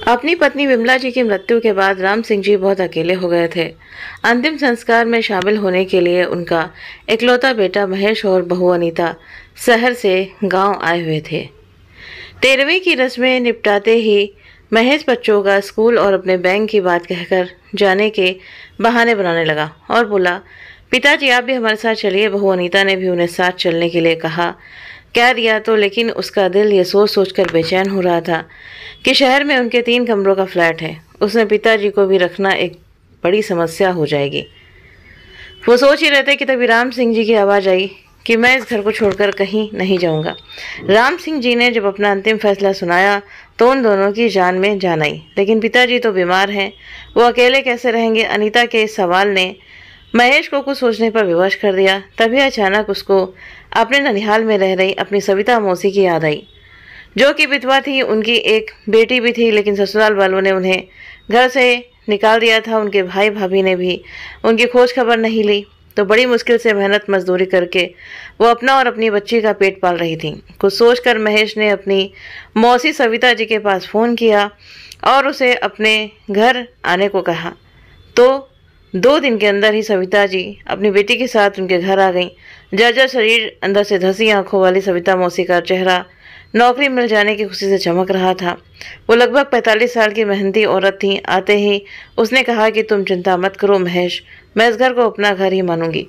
अपनी पत्नी विमला जी की मृत्यु के बाद राम सिंह जी बहुत अकेले हो गए थे। अंतिम संस्कार में शामिल होने के लिए उनका इकलौता बेटा महेश और बहू अनीता शहर से गांव आए हुए थे। 13वीं की रस्में निपटाते ही महेश बच्चों का स्कूल और अपने बैंक की बात कहकर जाने के बहाने बनाने लगा और बोला, पिताजी आप भी हमारे साथ चलिए। बहू अनीता ने भी उन्हें साथ चलने के लिए कहा। कह दिया तो, लेकिन उसका दिल ये सोच सोचकर बेचैन हो रहा था कि शहर में उनके 3 कमरों का फ्लैट है, उसमें पिताजी को भी रखना एक बड़ी समस्या हो जाएगी। वो सोच ही रहे थे कि तभी राम सिंह जी की आवाज़ आई कि मैं इस घर को छोड़कर कहीं नहीं जाऊंगा। राम सिंह जी ने जब अपना अंतिम फैसला सुनाया तो उन दोनों की जान में जान आई। लेकिन पिताजी तो बीमार हैं, वो अकेले कैसे रहेंगे? अनीता के इस सवाल ने महेश को कुछ सोचने पर विवश कर दिया। तभी अचानक उसको अपने ननिहाल में रह रही अपनी सविता मौसी की याद आई, जो कि विधवा थी। उनकी एक बेटी भी थी, लेकिन ससुराल वालों ने उन्हें घर से निकाल दिया था। उनके भाई भाभी ने भी उनकी खोज खबर नहीं ली, तो बड़ी मुश्किल से मेहनत मजदूरी करके वो अपना और अपनी बच्ची का पेट पाल रही थी। कुछ सोचकर महेश ने अपनी मौसी सविता जी के पास फ़ोन किया और उसे अपने घर आने को कहा। तो 2 दिन के अंदर ही सविता जी अपनी बेटी के साथ उनके घर आ गईं। जर्जर शरीर, अंदर से धंसी आंखों वाली सविता मौसी का चेहरा नौकरी मिल जाने की खुशी से चमक रहा था। वो लगभग 45 साल की मेहनती औरत थी। आते ही उसने कहा कि तुम चिंता मत करो महेश, मैं इस घर को अपना घर ही मानूंगी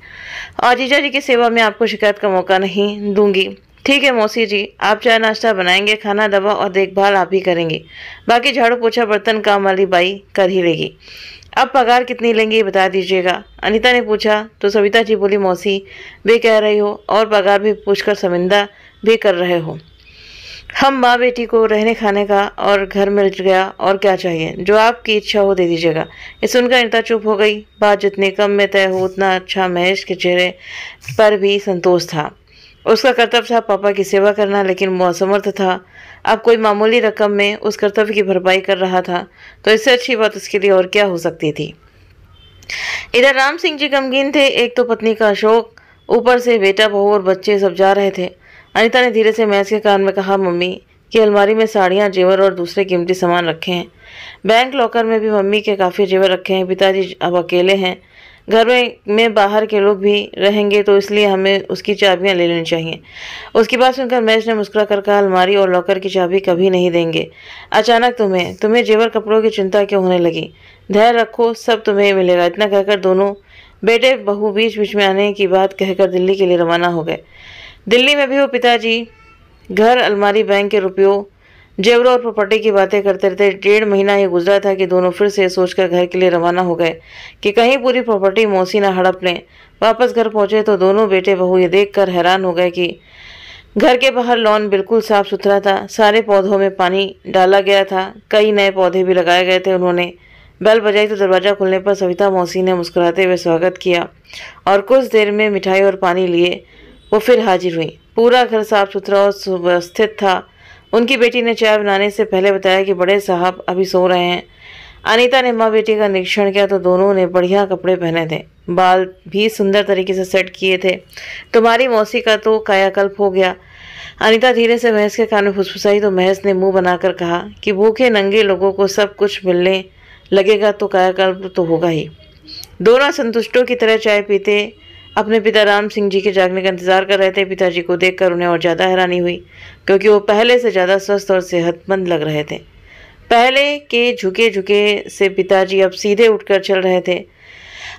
और जीजा जी की सेवा में आपको शिकायत का मौका नहीं दूंगी। ठीक है मौसी जी, आप चाय नाश्ता बनाएंगे, खाना दवा और देखभाल आप ही करेंगी, बाकी झाड़ू पोछा बर्तन काम वाली बाई कर ही लेगी। अब पगार कितनी लेंगी ये बता दीजिएगा। अनीता ने पूछा तो सविता जी बोली, मौसी भी कह रही हो और पगार भी पूछकर शर्मिंदा भी कर रहे हो। हम माँ बेटी को रहने खाने का और घर मिल गया, और क्या चाहिए? जो आपकी इच्छा हो दे दीजिएगा। ये सुनकर अनीता चुप हो गई। बात जितनी कम में तय हो उतना अच्छा। महेश के चेहरे पर भी संतोष था। उसका कर्तव्य था पापा की सेवा करना, लेकिन वो असमर्थ था। अब कोई मामूली रकम में उस कर्तव्य की भरपाई कर रहा था, तो इससे अच्छी बात उसके लिए और क्या हो सकती थी। इधर राम सिंह जी गमगीन थे। एक तो पत्नी का शोक, ऊपर से बेटा बहू और बच्चे सब जा रहे थे। अनीता ने धीरे से महेश के कान में कहा, मम्मी की अलमारी में साड़ियाँ, जेवर और दूसरे कीमती सामान रखे हैं। बैंक लॉकर में भी मम्मी के काफ़ी जेवर रखे हैं। पिताजी अब अकेले हैं, घर में बाहर के लोग भी रहेंगे, तो इसलिए हमें उसकी चाबियां ले लेनी चाहिए। उसकी बात सुनकर महेश ने मुस्कुरा कर कहा, अलमारी और लॉकर की चाबी कभी नहीं देंगे। अचानक तुम्हें जेवर कपड़ों की चिंता क्यों होने लगी? धैर्य रखो, सब तुम्हें मिलेगा। इतना कहकर दोनों बेटे बहू बीच बीच में आने की बात कहकर दिल्ली के लिए रवाना हो गए। दिल्ली में भी वो पिताजी घर, अलमारी, बैंक के रुपयों, जेवरों और प्रॉपर्टी की बातें करते रहते। 1.5 महीना ये गुजरा था कि दोनों फिर से सोचकर घर के लिए रवाना हो गए कि कहीं पूरी प्रॉपर्टी मौसी ना हड़प लें। वापस घर पहुंचे तो दोनों बेटे बहू ये देखकर हैरान हो गए कि घर के बाहर लॉन बिल्कुल साफ सुथरा था। सारे पौधों में पानी डाला गया था, कई नए पौधे भी लगाए गए थे। उन्होंने बेल बजाई तो दरवाज़ा खुलने पर सविता मौसी ने मुस्कुराते हुए स्वागत किया और कुछ देर में मिठाई और पानी लिए वो फिर हाजिर हुई। पूरा घर साफ सुथरा और सुव्यवस्थित था। उनकी बेटी ने चाय बनाने से पहले बताया कि बड़े साहब अभी सो रहे हैं। अनीता ने माँ बेटी का निरीक्षण किया तो दोनों ने बढ़िया कपड़े पहने थे, बाल भी सुंदर तरीके से सेट किए थे। तुम्हारी मौसी का तो कायाकल्प हो गया। अनीता धीरे से महेश के कान में फुसफुसाई तो महेश ने मुंह बनाकर कहा कि भूखे नंगे लोगों को सब कुछ मिलने लगेगा तो कायाकल्प तो होगा ही। दोनों संतुष्टों की तरह चाय पीते अपने पिता राम सिंह जी के जागने का इंतजार कर रहे थे। पिताजी को देखकर उन्हें और ज़्यादा हैरानी हुई, क्योंकि वो पहले से ज़्यादा स्वस्थ और सेहतमंद लग रहे थे। पहले के झुके झुके से पिताजी अब सीधे उठकर चल रहे थे।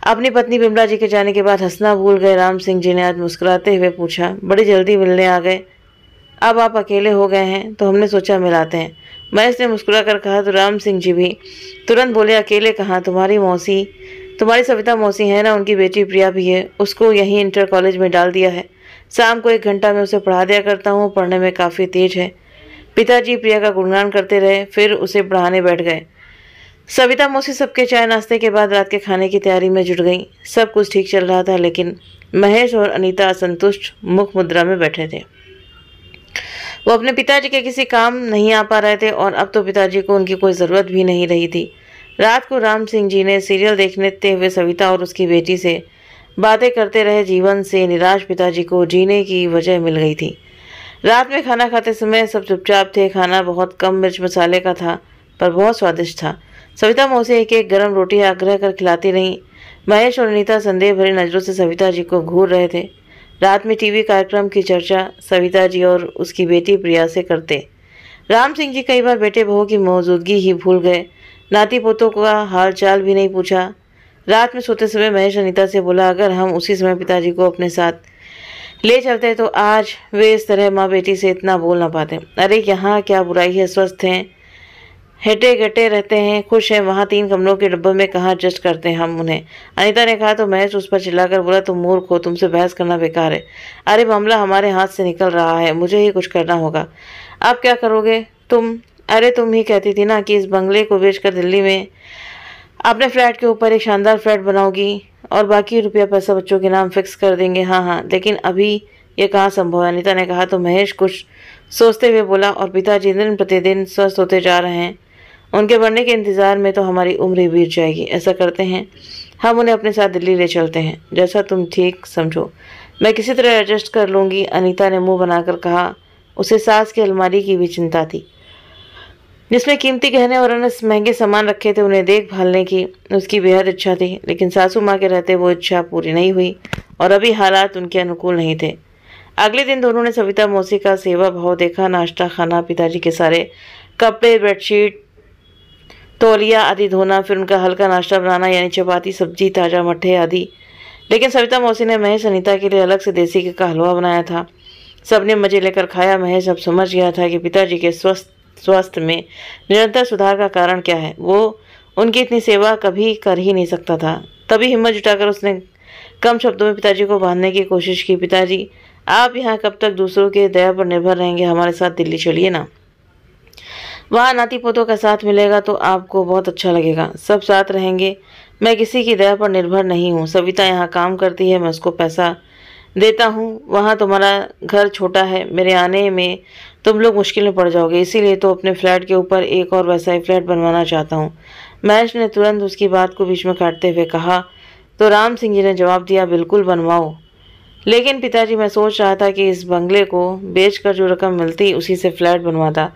अपनी पत्नी विमला जी के जाने के बाद हंसना भूल गए राम सिंह जी ने आज मुस्कुराते हुए पूछा, बड़ी जल्दी मिलने आ गए? अब आप अकेले हो गए हैं तो हमने सोचा मिलाते हैं। महेश ने मुस्कुरा कर कहा तो राम सिंह जी भी तुरंत बोले, अकेले कहाँ, तुम्हारी सविता मौसी है ना, उनकी बेटी प्रिया भी है। उसको यहीं इंटर कॉलेज में डाल दिया है। शाम को 1 घंटा में उसे पढ़ा दिया करता हूँ, पढ़ने में काफ़ी तेज है। पिताजी प्रिया का गुणगान करते रहे, फिर उसे पढ़ाने बैठ गए। सविता मौसी सबके चाय नाश्ते के बाद रात के खाने की तैयारी में जुट गई। सब कुछ ठीक चल रहा था, लेकिन महेश और अनीता असंतुष्ट मुख मुद्रा में बैठे थे। वो अपने पिताजी के किसी काम नहीं आ पा रहे थे और अब तो पिताजी को उनकी कोई ज़रूरत भी नहीं रही थी। रात को राम सिंह जी ने सीरियल देखते हुए सविता और उसकी बेटी से बातें करते रहे। जीवन से निराश पिताजी को जीने की वजह मिल गई थी। रात में खाना खाते समय सब चुपचाप थे। खाना बहुत कम मिर्च मसाले का था। पर बहुत स्वादिष्ट था। सविता मौसी एक एक गर्म रोटी आग्रह कर खिलाती रहीं। महेश और अनीता संदेह भरी नजरों से सविता जी को घूर रहे थे। रात में टीवी कार्यक्रम की चर्चा सविता जी और उसकी बेटी प्रिया से करते। राम सिंह जी कई बार बेटे बहू की मौजूदगी ही भूल गए। नाती पोतों का हाल चाल भी नहीं पूछा। रात में सोते समय महेश अनीता से बोला, अगर हम उसी समय पिताजी को अपने साथ ले चलते तो आज वे इस तरह माँ बेटी से इतना बोल ना पाते। अरे यहाँ क्या बुराई है, स्वस्थ हैं, हेटे गटे रहते हैं, खुश हैं, वहाँ 3 कमरों के डब्बों में कहाँ एडजस्ट करते हैं हम उन्हें। अनीता ने कहा तो महेश उस पर चिल्लाकर बोला, तुम मूर्ख हो, तुमसे बहस करना बेकार है। अरे मामला हमारे हाथ से निकल रहा है, मुझे ही कुछ करना होगा। आप क्या करोगे? अरे तुम ही कहती थी ना कि इस बंगले को बेचकर दिल्ली में अपने फ्लैट के ऊपर एक शानदार फ्लैट बनाओगी और बाकी रुपया पैसा बच्चों के नाम फिक्स कर देंगे। हाँ हाँ, लेकिन अभी ये कहाँ संभव है? अनीता ने कहा तो महेश कुछ सोचते हुए बोला, और पिताजी दिन प्रतिदिन स्वस्थ होते जा रहे हैं, उनके बढ़ने के इंतजार में तो हमारी उम्र ही बीत जाएगी। ऐसा करते हैं, हम उन्हें अपने साथ दिल्ली ले चलते हैं, जैसा तुम ठीक समझो, मैं किसी तरह एडजस्ट कर लूँगी। अनीता ने मुँह बनाकर कहा। उसे सास की अलमारी की भी चिंता थी, जिसमें कीमती गहने और अन्य महंगे सामान रखे थे। उन्हें देख भालने की उसकी बेहद इच्छा थी, लेकिन सासू माँ के रहते वो इच्छा पूरी नहीं हुई और अभी हालात उनके अनुकूल नहीं थे। अगले दिन दोनों ने सविता मौसी का सेवा भाव देखा। नाश्ता खाना, पिताजी के सारे कपड़े, बेडशीट, तौलिया आदि धोना, फिर उनका हल्का नाश्ता बनाना यानी चपाती, सब्जी, ताज़ा मट्ठे आदि। लेकिन सविता मौसी ने महेश अनीता के लिए अलग से देसी घी का हलवा बनाया था। सबने मजे लेकर खाया। महेश अब समझ गया था कि पिताजी के स्वास्थ्य में निरंतर सुधार का कारण क्या है। वो उनकी इतनी सेवा कभी कर ही नहीं सकता था। तभी हिम्मत जुटाकर उसने कम शब्दों में पिताजी को बांधने की कोशिश की। पिताजी, आप यहाँ कब तक दूसरों के दया पर निर्भर रहेंगे? हमारे साथ दिल्ली चलिए ना, वहाँ नाती पोतों का साथ मिलेगा तो आपको बहुत अच्छा लगेगा। सब साथ रहेंगे। मैं किसी की दया पर निर्भर नहीं हूँ। सविता यहाँ काम करती है, मैं उसको पैसा देता हूँ। वहाँ तुम्हारा घर छोटा है, मेरे आने में तुम लोग मुश्किल में पड़ जाओगे, इसीलिए तो अपने फ्लैट के ऊपर एक और वैसा ही फ्लैट बनवाना चाहता हूँ। महेश ने तुरंत उसकी बात को बीच में काटते हुए कहा। तो राम सिंह जी ने जवाब दिया, बिल्कुल बनवाओ, लेकिन पिताजी मैं सोच रहा था कि इस बंगले को बेचकर जो रकम मिलती उसी से फ्लैट बनवाता।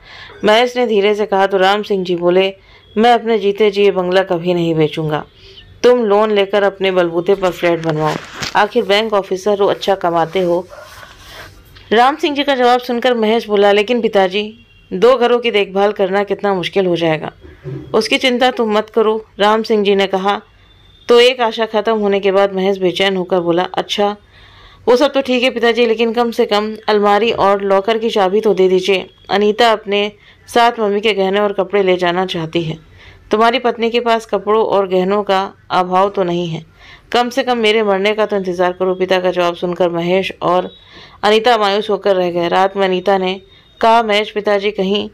महेश ने धीरे से कहा। तो राम सिंह जी बोले, मैं अपने जीते जी ये बंगला कभी नहीं बेचूंगा। तुम लोन लेकर अपने बलबूते पर फ्लैट बनवाओ, आखिर बैंक ऑफिसर हो, अच्छा कमाते हो। राम सिंह जी का जवाब सुनकर महेश बोला, लेकिन पिताजी 2 घरों की देखभाल करना कितना मुश्किल हो जाएगा। उसकी चिंता तुम मत करो, राम सिंह जी ने कहा। तो एक आशा खत्म होने के बाद महेश बेचैन होकर बोला, अच्छा वो सब तो ठीक है पिताजी, लेकिन कम से कम अलमारी और लॉकर की चाबी तो दे दीजिए। अनीता अपने साथ मम्मी के गहने और कपड़े ले जाना चाहती है। तुम्हारी पत्नी के पास कपड़ों और गहनों का अभाव तो नहीं है, कम से कम मेरे मरने का तो इंतजार करो। पिता का जवाब सुनकर महेश और अनीता मायूस होकर रह गए। रात में अनीता ने कहा, महेश पिताजी कहीं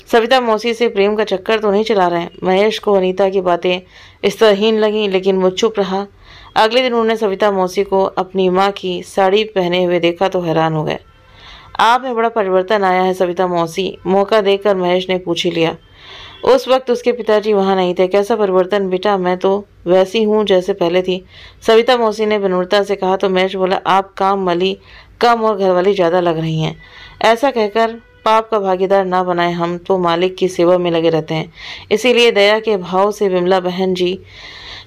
सविता मौसी से प्रेम का चक्कर तो नहीं चला रहे हैं। महेश को अनीता की बातें इस तरह हीन लगीं, लेकिन वो चुप रहा। अगले दिन उन्होंने सविता मौसी को अपनी माँ की साड़ी पहने हुए देखा तो हैरान हो गए। आप में बड़ा परिवर्तन आया है सविता मौसी, मौका देकर महेश ने पूछ ही लिया। उस वक्त उसके पिताजी वहाँ नहीं थे। कैसा परिवर्तन बेटा, मैं तो वैसी हूँ जैसे पहले थी, सविता मौसी ने विनम्रता से कहा। तो महेश बोला, आप काम वाली कम और घरवाली ज़्यादा लग रही हैं। ऐसा कहकर पाप का भागीदार ना बनाए, हम तो मालिक की सेवा में लगे रहते हैं। इसीलिए दया के भाव से विमला बहन जी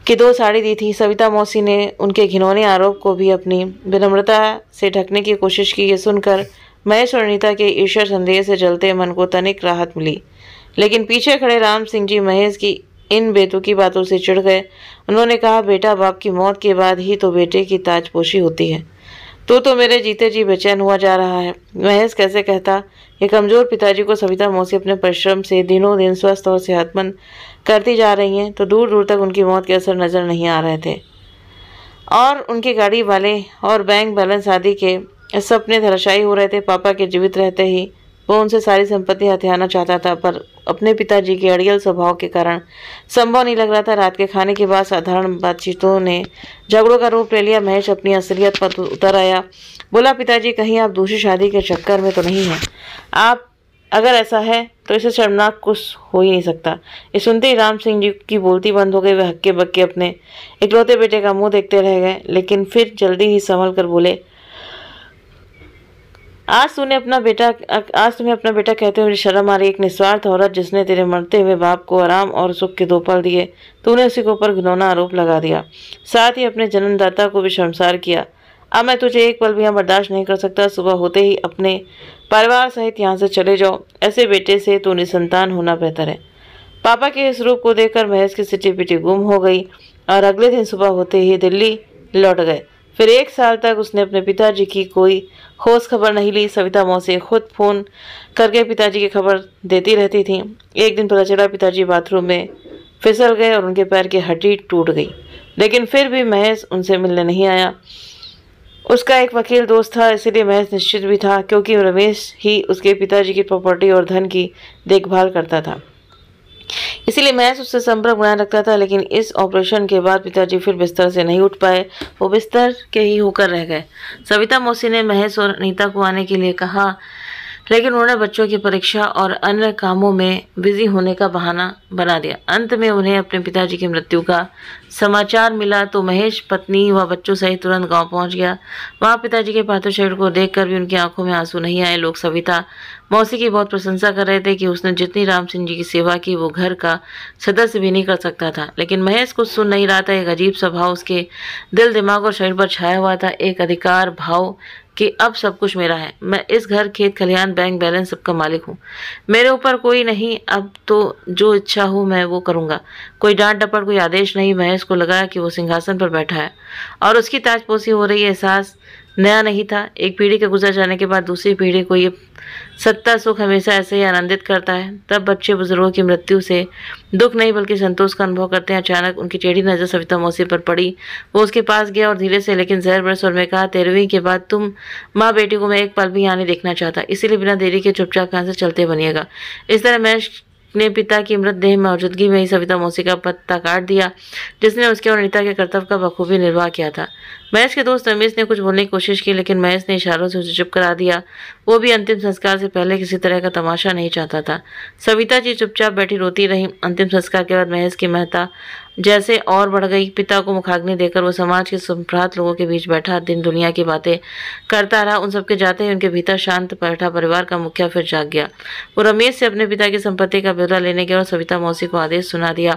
की 2 साड़ी दी थी। सविता मौसी ने उनके घिनौने आरोप को भी अपनी विनम्रता से ढकने की कोशिश की। ये सुनकर महेश और अनीता के ईश्वर संदेह से जलते मन को तनिक राहत मिली, लेकिन पीछे खड़े राम सिंह जी महेश की इन बेतुकी बातों से चिढ़ गए। उन्होंने कहा, बेटा बाप की मौत के बाद ही तो बेटे की ताजपोशी होती है। तो मेरे जीते जी बेचैन हुआ जा रहा है। महेश कैसे कहता, ये कमजोर पिताजी को सविता मौसी अपने परिश्रम से दिनों दिन स्वस्थ और सेहतमंद करती जा रही हैं, तो दूर दूर तक उनकी मौत के असर नजर नहीं आ रहे थे और उनके गाड़ी वाले और बैंक बैलेंस आदि के सपने धराशायी हो रहे थे। पापा के जीवित रहते ही वो उनसे सारी संपत्ति हथियाना चाहता था, पर अपने पिताजी के अड़ियल स्वभाव के कारण संभव नहीं लग रहा था। रात के खाने के बाद साधारण बातचीतों ने झगड़ों का रूप ले लिया। महेश अपनी असलियत पर उतर आया। बोला, पिताजी कहीं आप दूसरी शादी के चक्कर में तो नहीं हैं? आप अगर ऐसा है तो इसे शर्मनाक कुछ हो ही नहीं सकता। ये सुनते ही राम सिंह जी की बोलती बंद हो गई। वे हक्के बक्के अपने इकलौते बेटे का मुंह देखते रह गए, लेकिन फिर जल्दी ही संभल कर बोले, आज तुम्हें अपना बेटा कहते हुए शर्म आ रही। एक निस्वार्थ औरत जिसने तेरे मरते हुए बाप को आराम और सुख के 2 पल दिए, तूने उसी के ऊपर घिनौना आरोप लगा दिया, साथ ही अपने जन्मदाता को भी शर्मसार किया। अब मैं तुझे एक पल भी यहाँ बर्दाश्त नहीं कर सकता। सुबह होते ही अपने परिवार सहित यहाँ से चले जाओ। ऐसे बेटे से तो निसंतान होना बेहतर है। पापा के इस रूप को देखकर महेश की सिटी पिटी गुम हो गई और अगले दिन सुबह होते ही दिल्ली लौट गए। फिर 1 साल तक उसने अपने पिताजी की कोई होश खबर नहीं ली। सविता मौसी खुद फोन करके पिताजी की खबर देती रहती थी। एक दिन पता चला पिताजी बाथरूम में फिसल गए और उनके पैर की हड्डी टूट गई, लेकिन फिर भी महेश उनसे मिलने नहीं आया। उसका एक वकील दोस्त था, इसीलिए महेश निश्चित भी था, क्योंकि रमेश ही उसके पिताजी की प्रॉपर्टी और धन की देखभाल करता था। इसीलिए महेश उससे संपर्क बनाए रखता था। लेकिन इस ऑपरेशन के बाद पिताजी फिर बिस्तर से नहीं उठ पाए, वो बिस्तर के ही होकर रह गए। सविता मौसी ने महेश और अनीता को आने के लिए कहा, लेकिन उन्होंने बच्चों की परीक्षा और अन्य कामों में बिजी होने का बहाना बना दिया। अंत में उन्हें अपने पिताजी की मृत्यु का समाचार मिला तो महेश पत्नी व बच्चों सहित तुरंत गांव पहुंच गया। वहां पिताजी के पार्थिव शरीर को देखकर भी उनकी आंखों में आंसू नहीं आए। लोग सविता मौसी की बहुत प्रशंसा कर रहे थे कि उसने जितनी राम सिंह जी की सेवा की वो घर का सदस्य भी नहीं कर सकता था। लेकिन महेश कुछ सुन नहीं रहा था। एक अजीब सा भाव उसके दिल, दिमाग और शरीर पर छाया हुआ था, एक अधिकार भाव कि अब सब कुछ मेरा है। मैं इस घर, खेत खलिहान, बैंक बैलेंस सबका मालिक हूँ। मेरे ऊपर कोई नहीं, अब तो जो इच्छा हो मैं वो करूँगा। कोई डांट डपट, कोई आदेश नहीं। महेश को लगा कि वो सिंहासन पर बैठा है और उसकी ताजपोशी हो रही है। एहसास नया नहीं था। एक पीढ़ी के गुजर जाने के बाद दूसरी पीढ़ी को ये सत्ता सुख हमेशा ऐसे ही आनंदित करता है। तब बच्चे बुजुर्गों की मृत्यु से दुख नहीं बल्कि संतोष का अनुभव करते हैं। अचानक उनकी टेढ़ी नजर सविता मौसी पर पड़ी। वो उसके पास गया और धीरे से लेकिन जहर भरे स्वर में कहा, 13वीं के बाद तुम माँ बेटी को मैं एक पल भी यहाँ नहीं देखना चाहता, इसीलिए बिना देरी के चुपचाप यहाँ से चलते बनिएगा। इस तरह महेश ने पिता की मृतदेह मौजूदगी में ही सविता मौसी का पत्ता काट दिया, जिसने उसके और अनीता के कर्तव्य का बखूबी निर्वाह किया था। महेश के दोस्त रमेश ने कुछ बोलने की कोशिश की, लेकिन महेश ने इशारों से उसे चुप करा दिया। वो भी अंतिम संस्कार से पहले किसी तरह का तमाशा नहीं चाहता था। सविता जी चुपचाप बैठी रोती रही। अंतिम संस्कार के बाद महेश की महत्ता जैसे और बढ़ गई। पिता को मुखाग्नि देकर वो समाज के सम्भ्रांत लोगों के बीच बैठा दिन दुनिया की बातें करता रहा। उन सबके जाते ही उनके भीतर शांत बैठा परिवार का मुखिया फिर जाग गया। वो रमेश से अपने पिता की संपत्ति का ब्यौरा लेने गया और सविता मौसी को आदेश सुना दिया।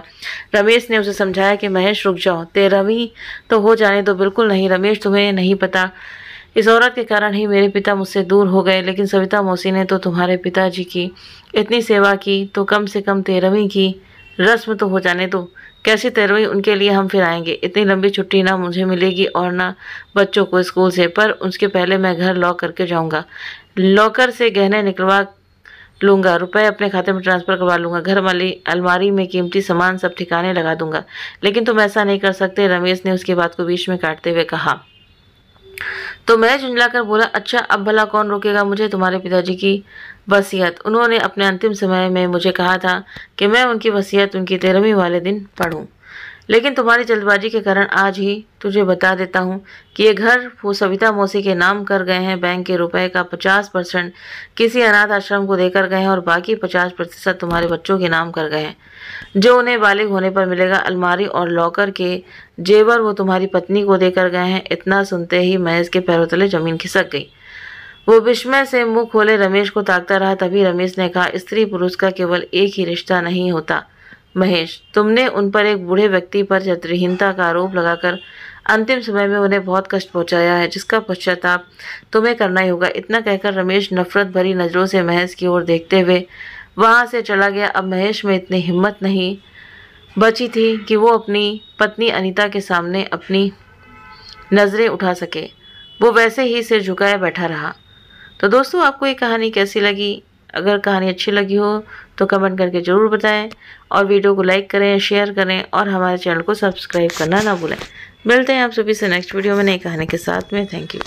रमेश ने उसे समझाया कि महेश रुक जाओ, 13वीं तो हो जाने दो। बिल्कुल नहीं रमेश, तुम्हें नहीं पता, इस औरत के कारण ही मेरे पिता मुझसे दूर हो गए। लेकिन सविता मौसी ने तो तुम्हारे पिताजी की इतनी सेवा की, तो कम से कम 13वीं की रस्म तो हो जाने दो। कैसी 13वीं? उनके लिए हम फिर आएंगे। इतनी लंबी छुट्टी ना मुझे मिलेगी और ना बच्चों को स्कूल से, पर उसके पहले मैं घर लॉक करके जाऊंगा। लॉकर से गहने निकलवा लूंगा, रुपए अपने खाते में ट्रांसफर करवा लूंगा, घर वाली अलमारी में कीमती सामान सब ठिकाने लगा दूंगा। लेकिन तुम ऐसा नहीं कर सकते, रमेश ने उसकी बात को बीच में काटते हुए कहा। तो मैं झुंझलाकर बोला, अच्छा अब भला कौन रोकेगा मुझे? तुम्हारे पिताजी की वसीयत, उन्होंने अपने अंतिम समय में मुझे कहा था कि मैं उनकी वसीयत उनकी 13वीं वाले दिन पढ़ूं। लेकिन तुम्हारी जल्दबाजी के कारण आज ही तुझे बता देता हूँ कि ये घर वो सविता मौसी के नाम कर गए हैं। बैंक के रुपए का 50% किसी अनाथ आश्रम को देकर गए हैं और बाकी 50% तुम्हारे बच्चों के नाम कर गए हैं, जो उन्हें बालिग होने पर मिलेगा। अलमारी और लॉकर के जेवर वो तुम्हारी पत्नी को देकर गए हैं। इतना सुनते ही महेश के पैरों तले जमीन खिसक गई। वो विस्मय से मुंह खोले रमेश को ताकता रहा। तभी रमेश ने कहा, स्त्री पुरुष का केवल एक ही रिश्ता नहीं होता महेश, तुमने उन पर एक बूढ़े व्यक्ति पर चरित्रहीनता का आरोप लगाकर अंतिम समय में उन्हें बहुत कष्ट पहुंचाया है, जिसका पश्चाताप तुम्हें करना ही होगा। इतना कहकर रमेश नफरत भरी नजरों से महेश की ओर देखते हुए वहां से चला गया। अब महेश में इतनी हिम्मत नहीं बची थी कि वो अपनी पत्नी अनीता के सामने अपनी नजरें उठा सके। वो वैसे ही सिर झुकाए बैठा रहा। तो दोस्तों, आपको ये कहानी कैसी लगी? अगर कहानी अच्छी लगी हो तो कमेंट करके ज़रूर बताएं और वीडियो को लाइक करें, शेयर करें और हमारे चैनल को सब्सक्राइब करना ना भूलें। मिलते हैं आप सभी से नेक्स्ट वीडियो में नई कहानी के साथ में। Thank you.